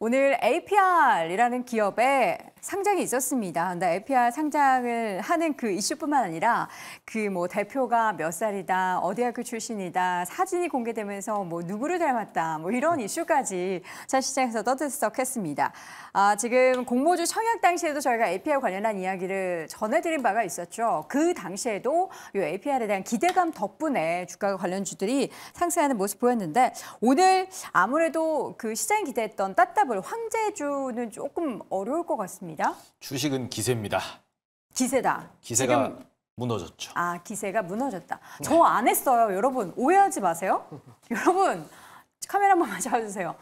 오늘 APR이라는 기업에 상장이 있었습니다. 근데 APR 상장을 하는 그 이슈뿐만 아니라 그 뭐 대표가 몇 살이다, 어디 학교 출신이다, 사진이 공개되면서 뭐 누구를 닮았다, 뭐 이런 이슈까지 전 시장에서 떠들썩했습니다. 지금 공모주 청약 당시에도 저희가 APR 관련한 이야기를 전해드린 바가 있었죠. 그 당시에도 이 APR에 대한 기대감 덕분에 주가 관련주들이 상승하는 모습 보였는데 오늘 아무래도 그 시장이 기대했던 따따블 황제주는 조금 어려울 것 같습니다. 주식은 기세입니다. 기세다. 기세가 지금, 무너졌죠. 기세가 무너졌다. 저 안 했어요. 여러분 오해하지 마세요. 여러분 카메라 한 번만 잡아주세요.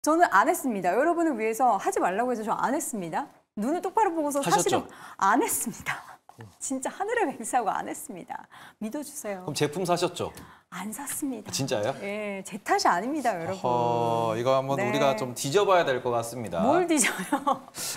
저는 안 했습니다. 여러분을 위해서 하지 말라고 해서 저 안 했습니다. 눈을 똑바로 보고서 하셨죠? 사실은 안 했습니다. 진짜 하늘을 맹세하고 안 했습니다. 믿어주세요. 그럼 제품 사셨죠? 안 샀습니다. 진짜요? 예, 제 탓이 아닙니다, 여러분. 이거 한번 네. 우리가 좀 뒤져봐야 될 것 같습니다. 뭘 뒤져요?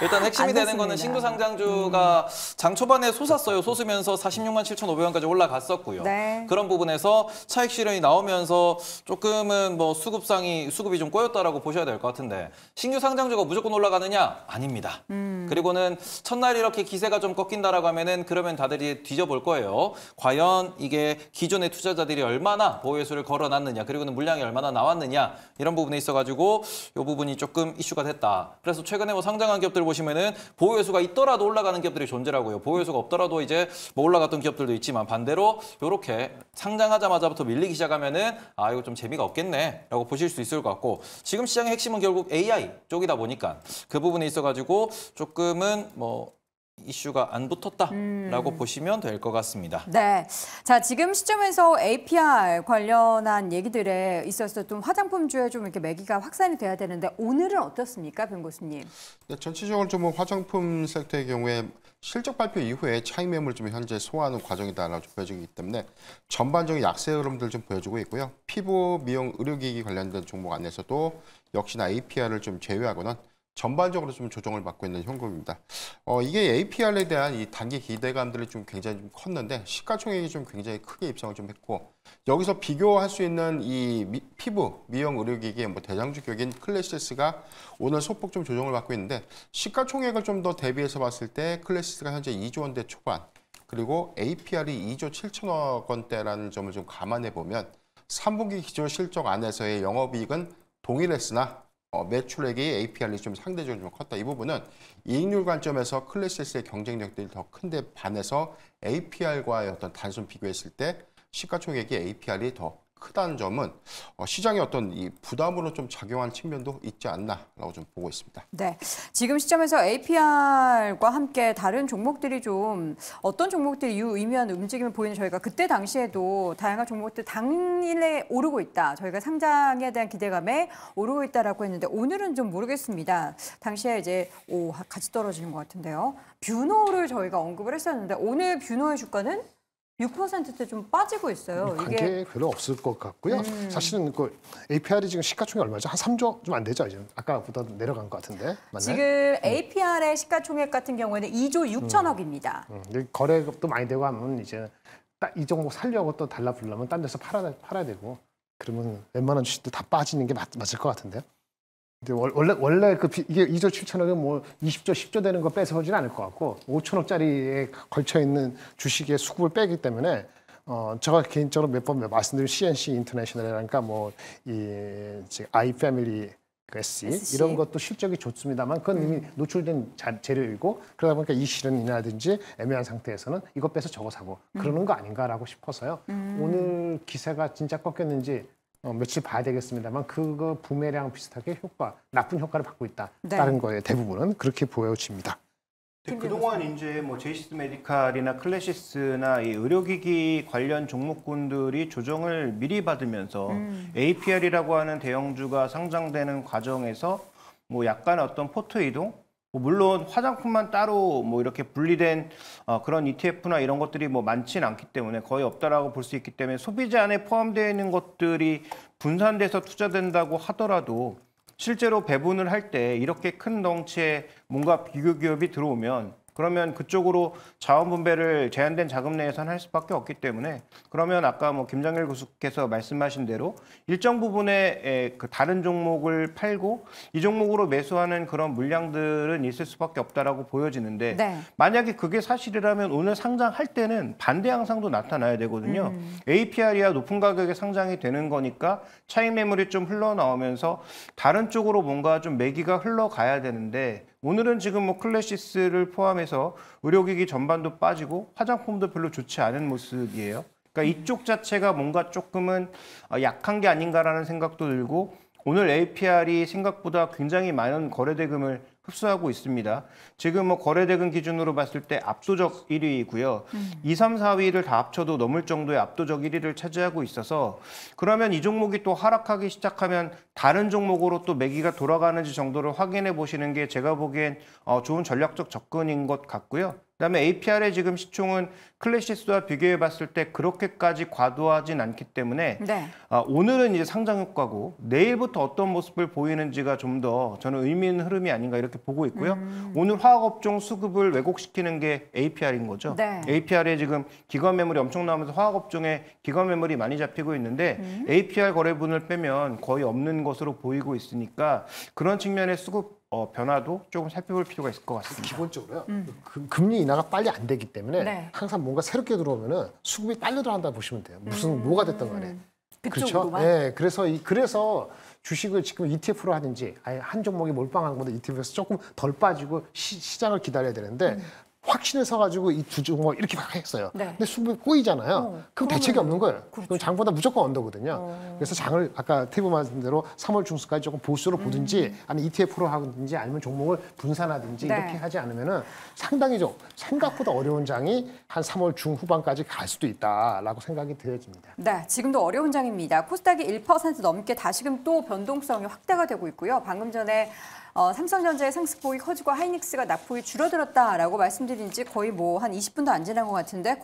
일단 핵심이 안 되는 거는 샀습니다. 신규 상장주가 장 초반에 솟았어요. 솟으면서 46만 7,500원까지 올라갔었고요. 네. 그런 부분에서 차익 실현이 나오면서 조금은 뭐 수급이 좀 꼬였다라고 보셔야 될 것 같은데 신규 상장주가 무조건 올라가느냐? 아닙니다. 그리고는 첫날 이렇게 기세가 좀 꺾인다라고 하면은 그러면 다들 뒤져볼 거예요. 과연 이게 기존의 투자자들이 얼마나 보유수를 걸어놨느냐, 그리고는 물량이 얼마나 나왔느냐 이런 부분에 있어가지고 이 부분이 조금 이슈가 됐다. 그래서 최근에 뭐 상장한 기업들 보시면은 보유수가 있더라도 올라가는 기업들이 존재라고요. 보유수가 없더라도 이제 뭐 올라갔던 기업들도 있지만 반대로 이렇게 상장하자마자부터 밀리기 시작하면은 이거 좀 재미가 없겠네라고 보실 수 있을 것 같고 지금 시장의 핵심은 결국 AI 쪽이다 보니까 그 부분에 있어가지고 조금은 뭐 이슈가 안 붙었다라고 보시면 될 것 같습니다. 네, 자 지금 시점에서 APR 관련한 얘기들에 있어서 좀 화장품주에 좀 이렇게 매기가 확산이 돼야 되는데 오늘은 어떻습니까, 변 교수님? 네, 전체적으로 좀 화장품 섹터의 경우에 실적 발표 이후에 차익 매물 좀 현재 소화하는 과정이다라고 좀 보여지기 때문에 전반적인 약세 흐름들 좀 보여주고 있고요. 피부, 미용, 의료기기 관련된 종목 안에서도 역시나 APR을 좀 제외하고는 전반적으로 좀 조정을 받고 있는 형국입니다. 이게 APR에 대한 이 단기 기대감들이 좀 굉장히 좀 컸는데 시가총액이 좀 굉장히 크게 입성을 좀 했고 여기서 비교할 수 있는 이 피부, 미용, 의료기기의 뭐 대장주 격인 클래시스가 오늘 소폭 좀 조정을 받고 있는데 시가총액을 좀 더 대비해서 봤을 때 클래시스가 현재 2조 원대 초반 그리고 APR이 2조 7천억 원대라는 점을 좀 감안해 보면 3분기 기조 실적 안에서의 영업이익은 동일했으나 매출액이 APR이 좀 상대적으로 좀 컸다. 이 부분은 이익률 관점에서 클래시스의 경쟁력들이 더 큰데 반해서 APR과의 어떤 단순 비교했을 때 시가총액이 APR이 더 크다는 점은 시장의 어떤 이 부담으로 좀 작용한 측면도 있지 않나라고 좀 보고 있습니다. 네, 지금 시점에서 APR과 함께 다른 종목들이 좀 어떤 종목들이 유의미한 움직임을 보이는 저희가 그때 당시에도 다양한 종목들 당일에 오르고 있다. 저희가 상장에 대한 기대감에 오르고 있다라고 했는데 오늘은 좀 모르겠습니다. 당시에 이제 같이 떨어지는 것 같은데요. 뷰노를 저희가 언급을 했었는데 오늘 뷰노의 주가는 6%대 좀 빠지고 있어요. 관계 별로 없을 것 같고요. 사실은 그 APR이 지금 시가총액 얼마죠? 한 3조 좀 안 되죠, 이제. 아까보다 내려간 것 같은데. 맞나요? 지금 APR의 시가총액 같은 경우에는 2조 6천억입니다. 거래도 많이 되고 하면 이제 딱 이 종목 살려고 또 달라붙려면 딴 데서 팔아야 되고 그러면 웬만한 주식도 다 빠지는 게 맞을 것 같은데요. 근데 원래 이게 2조 7천억은 뭐 20조 10조 되는 거 뺏어오지는 않을 것 같고 5천억짜리에 걸쳐 있는 주식의 수급을 빼기 때문에 제가 개인적으로 몇 번 말씀드린 CNC 인터내셔널이라니까 뭐 이 아이 패밀리 SC 이런 것도 실적이 좋습니다만 그건 이미 노출된 재료이고 그러다 보니까 이 실현이라든지 애매한 상태에서는 이거 빼서 저거 사고 그러는 거 아닌가라고 싶어서요. 오늘 기세가 진짜 꺾였는지 며칠 봐야 되겠습니다만 그거 부메랑 비슷하게 나쁜 효과를 받고 있다. 네. 다른 거에 대부분은 그렇게 보여집니다. 그동안 이제 뭐 제이시스 메디칼이나 클래시스나 이 의료기기 관련 종목군들이 조정을 미리 받으면서 APR이라고 하는 대형주가 상장되는 과정에서 뭐 약간 어떤 포트 이동, 물론 화장품만 따로 뭐 이렇게 분리된 그런 ETF나 이런 것들이 뭐 많지는 않기 때문에 거의 없다라고 볼 수 있기 때문에 소비자 안에 포함되어 있는 것들이 분산돼서 투자된다고 하더라도 실제로 배분을 할 때 이렇게 큰 덩치의 뭔가 비교 기업이 들어오면 그러면 그쪽으로 자원 분배를 제한된 자금 내에서는 할 수밖에 없기 때문에 그러면 아까 뭐 김정일 교수께서 말씀하신 대로 일정 부분의 그 다른 종목을 팔고 이 종목으로 매수하는 그런 물량들은 있을 수밖에 없다라고 보여지는데 네. 만약에 그게 사실이라면 오늘 상장할 때는 반대 양상도 나타나야 되거든요. APR이야 높은 가격에 상장이 되는 거니까 차익 매물이 좀 흘러나오면서 다른 쪽으로 뭔가 좀 매기가 흘러가야 되는데 오늘은 지금 뭐 클래시스를 포함해서 의료기기 전반도 빠지고 화장품도 별로 좋지 않은 모습이에요. 그러니까 이쪽 자체가 뭔가 조금은 약한 게 아닌가라는 생각도 들고 오늘 APR이 생각보다 굉장히 많은 거래대금을 흡수하고 있습니다. 지금 뭐 거래대금 기준으로 봤을 때 압도적 1위이고요. 2, 3, 4위를 다 합쳐도 넘을 정도의 압도적 1위를 차지하고 있어서 그러면 이 종목이 또 하락하기 시작하면 다른 종목으로 또 매기가 돌아가는지 정도를 확인해 보시는 게 제가 보기엔 좋은 전략적 접근인 것 같고요. 그다음에 APR의 지금 시총은 클래시스와 비교해 봤을 때 그렇게까지 과도하진 않기 때문에 네. 오늘은 이제 상장 효과고 내일부터 어떤 모습을 보이는지가 좀 더 저는 의미 있는 흐름이 아닌가 이렇게 보고 있고요. 오늘 화학업종 수급을 왜곡시키는 게 APR인 거죠. 네. APR에 지금 기관 매물이 엄청 나오면서 화학업종에 기관 매물이 많이 잡히고 있는데 APR 거래분을 빼면 거의 없는 것으로 보이고 있으니까 그런 측면의 수급 변화도 조금 살펴볼 필요가 있을 것 같습니다. 기본적으로요. 금리 인하가 빨리 안 되기 때문에 네. 항상 뭔가 새롭게 들어오면은 수급이 빨리 들어간다 보시면 돼요. 무슨 뭐가 됐든 간에. 그렇죠. 그쪽으로만? 네, 그래서 주식을 지금 ETF로 하든지 아예 한 종목이 몰빵한 것보다 ETF에서 조금 덜 빠지고 시장을 기다려야 되는데 확신을 서가지고 이 두 종목 이렇게 막 했어요. 네. 근데 수급이 꼬이잖아요. 그럼 대책이 없는 거예요. 그렇죠. 그럼 장보다 무조건 언더거든요. 그래서 장을 아까 테이블 말씀한 대로 3월 중순까지 조금 보수로 보든지 아니면 ETF로 하든지 아니면 종목을 분산하든지 네. 이렇게 하지 않으면은 상당히 좀 생각보다 어려운 장이 한 3월 중후반까지 갈 수도 있다라고 생각이 되어집니다. 네, 지금도 어려운 장입니다. 코스닥이 1% 넘게 다시금 또 변동성이 확대가 되고 있고요. 방금 전에 삼성전자의 상승폭이 커지고 하이닉스가 낙폭이 줄어들었다라고 말씀드린 지 거의 뭐 한 20분도 안 지난 것 같은데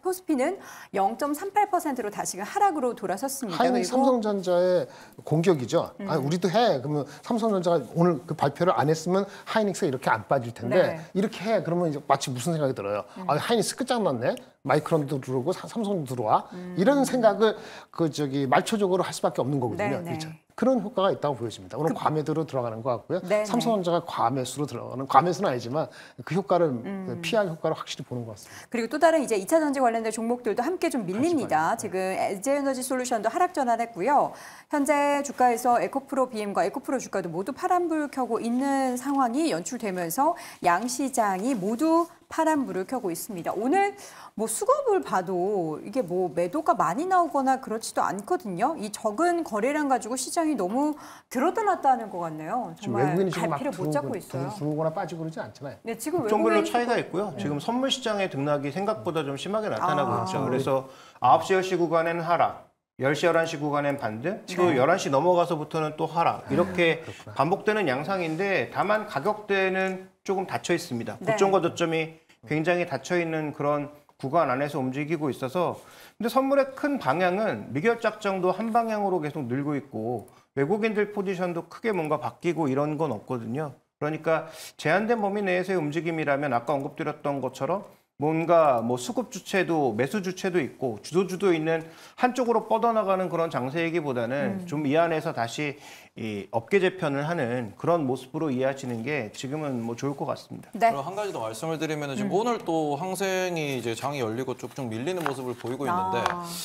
코스피는 0.38%로 다시금 하락으로 돌아섰습니다. 하이닉스 삼성전자의 공격이죠. 아니, 우리도 해. 그러면 삼성전자가 오늘 그 발표를 안 했으면 하이닉스가 이렇게 안 빠질 텐데 네. 이렇게 해. 그러면 이제 마치 무슨 생각이 들어요. 아, 하이닉스 끝장났네. 마이크론도 들어오고 삼성도 들어와. 이런 생각을 말초적으로 할 수밖에 없는 거거든요. 네, 네. 그렇죠? 그런 효과가 있다고 보여집니다. 오늘 과매도로 들어가는 것 같고요. 네, 삼성전자가 과매수로 들어가는 과매수는 아니지만 그 효과를 PR 효과를 확실히 보는 것 같습니다. 그리고 또 다른 이제 2차 전지 관련된 종목들도 함께 좀 밀립니다. 지금 LG에너지 솔루션도 하락 전환했고요. 현재 주가에서 에코프로 BM과 에코프로 주가도 모두 파란불 켜고 있는 상황이 연출되면서 양시장이 모두 파란불을 켜고 있습니다. 오늘 뭐 수급을 봐도 이게 뭐 매도가 많이 나오거나 그렇지도 않거든요. 이 적은 거래량 가지고 시장이 너무 들었다 놨다 하는 것 같네요. 지금 정말 외국인이 지금 막 갈피를 못 잡고 있어요. 들어오거나 빠지고 그러지 않잖아요. 네, 지금 종별로 외국인 차이가 있고요. 지금 선물 시장의 등락이 생각보다 좀 심하게 나타나고 아. 있죠. 그래서 9시, 10시 구간에는 하락, 10시, 11시 구간엔 반등, 지금 11시 넘어가서부터는 또 하락. 이렇게 반복되는 양상인데 다만 가격대는 조금 닫혀 있습니다. 네. 고점과 저점이 굉장히 닫혀 있는 그런 구간 안에서 움직이고 있어서 근데 선물의 큰 방향은 미결작정도 한 방향으로 계속 늘고 있고 외국인들 포지션도 크게 뭔가 바뀌고 이런 건 없거든요. 그러니까 제한된 범위 내에서의 움직임이라면 아까 언급드렸던 것처럼 뭔가 뭐 수급 주체도 매수 주체도 있고 주도주도 있는 한쪽으로 뻗어나가는 그런 장세이기보다는 좀 이 안에서 다시 이 업계 재편을 하는 그런 모습으로 이해하시는 게 지금은 뭐 좋을 것 같습니다. 네. 그리고 한 가지 더 말씀을 드리면 지금 오늘 또 항생이 이제 장이 열리고 쭉쭉 밀리는 모습을 보이고 있는데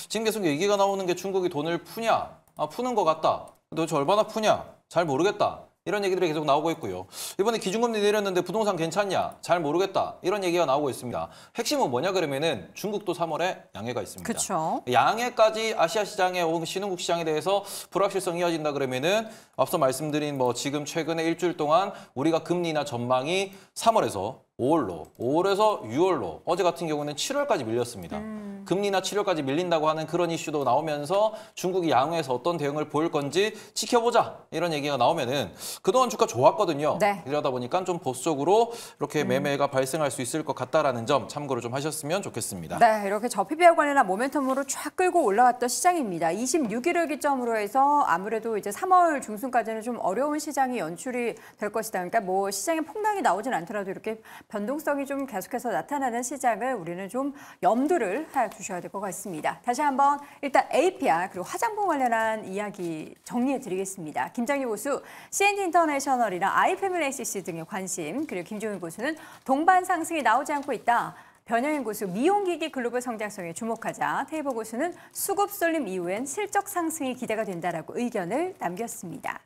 지금 계속 얘기가 나오는 게 중국이 돈을 푸냐? 푸는 것 같다. 도대체 얼마나 푸냐? 잘 모르겠다. 이런 얘기들이 계속 나오고 있고요. 이번에 기준금리 내렸는데 부동산 괜찮냐? 잘 모르겠다. 이런 얘기가 나오고 있습니다. 핵심은 뭐냐 그러면은 중국도 3월에 양해가 있습니다. 그렇죠. 양해까지 아시아 시장에 혹은 신흥국 시장에 대해서 불확실성이 이어진다 그러면은 앞서 말씀드린 뭐 지금 최근에 일주일 동안 우리가 금리나 전망이 3월에서 5월로, 5월에서 6월로 어제 같은 경우는 7월까지 밀렸습니다. 금리나 치료까지 밀린다고 하는 그런 이슈도 나오면서 중국이 양호해서 어떤 대응을 보일 건지 지켜보자 이런 얘기가 나오면은 그동안 주가 좋았거든요. 네. 이러다 보니까 좀 보수적으로 이렇게 매매가 발생할 수 있을 것 같다라는 점 참고를 좀 하셨으면 좋겠습니다. 네, 이렇게 저PBR 관련한 모멘텀으로 쫙 끌고 올라왔던 시장입니다. 26일을 기점으로 해서 아무래도 이제 3월 중순까지는 좀 어려운 시장이 연출이 될 것이다. 그러니까 뭐 시장에 폭락이 나오진 않더라도 이렇게 변동성이 좀 계속해서 나타나는 시장을 우리는 좀 염두를 해 주셔야 될 것 같습니다. 다시 한번 일단 APR 그리고 화장품 관련한 이야기 정리해 드리겠습니다. 김정희 고수 CNT 인터내셔널이나 아이패밀리시스 등의 관심, 그리고 김종인 고수는 동반 상승이 나오지 않고 있다. 변형인 고수 미용기기 글로벌 성장성에 주목하자. 테이버 고수는 수급 쏠림 이후엔 실적 상승이 기대가 된다라고 의견을 남겼습니다.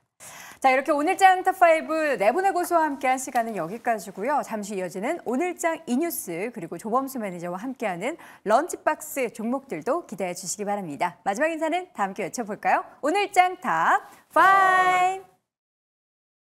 자, 이렇게 오늘장 탑5 네 분의 고수와 함께한 시간은 여기까지고요. 잠시 이어지는 오늘장 이뉴스 그리고 조범수 매니저와 함께하는 런치박스 종목들도 기대해 주시기 바랍니다. 마지막 인사는 다 함께 외쳐볼까요? 오늘장 탑5!